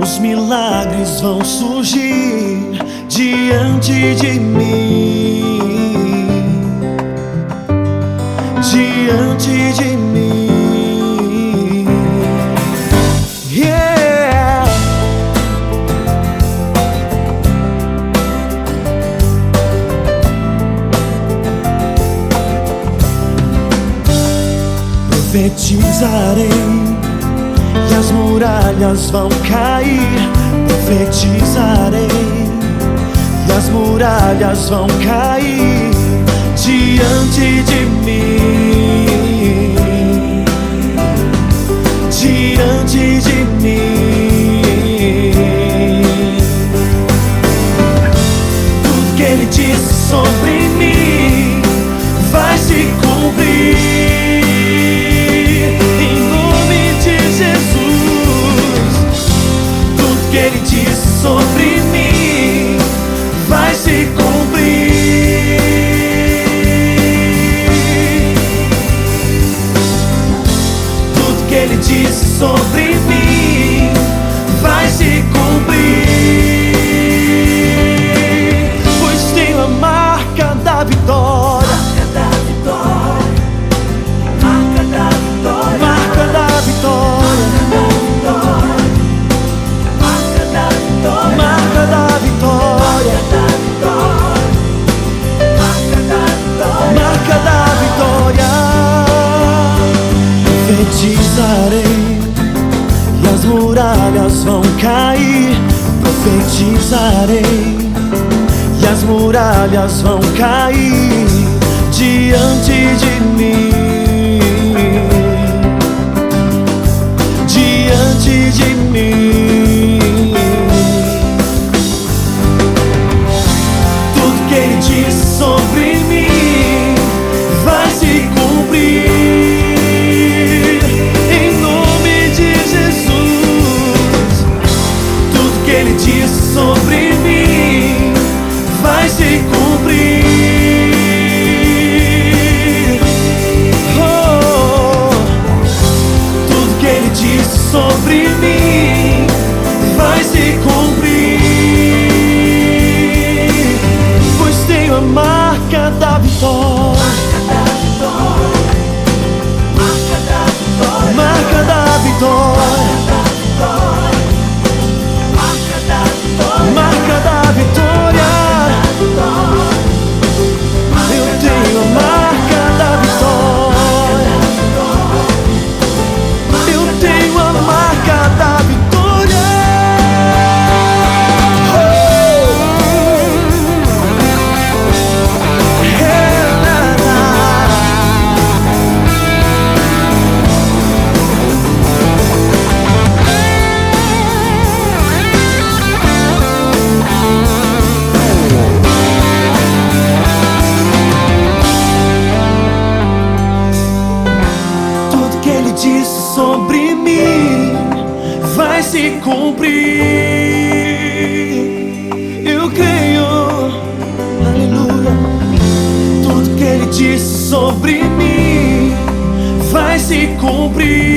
os milagres vão surgir diante de mim, diante de mim. Yeah. Profetizarei e as muralhas vão cair. Profetizarei e as muralhas vão cair diante de mim, diante de mim. Tudo que Ele disse sobre mim vai se cumprir. Ele disse sobre mim vai se cumprir. Tudo que Ele disse sobre mim vai se cumprir. Pois tenho a marca da vitória, marca da vitória, marca da vitória. Marca da vitória, marca da vitória. Profetizarei e as muralhas vão cair. Profetizarei e as muralhas vão cair diante de mim, diante de mim. Ele disse sobre mim vai se cumprir, em nome de Jesus. Tudo que Ele disse sobre mim vai se cumprir. Oh, tudo que Ele disse sobre mim vai se cumprir. Tenho a marca da vitória, marca da vitória, marca da vitória, marca da vitória. Eu tenho a marca da vitória, eu tenho a marca da vitória. Sobre mim vai se cumprir. Eu creio, aleluia. Tudo que Ele disse sobre mim vai se cumprir.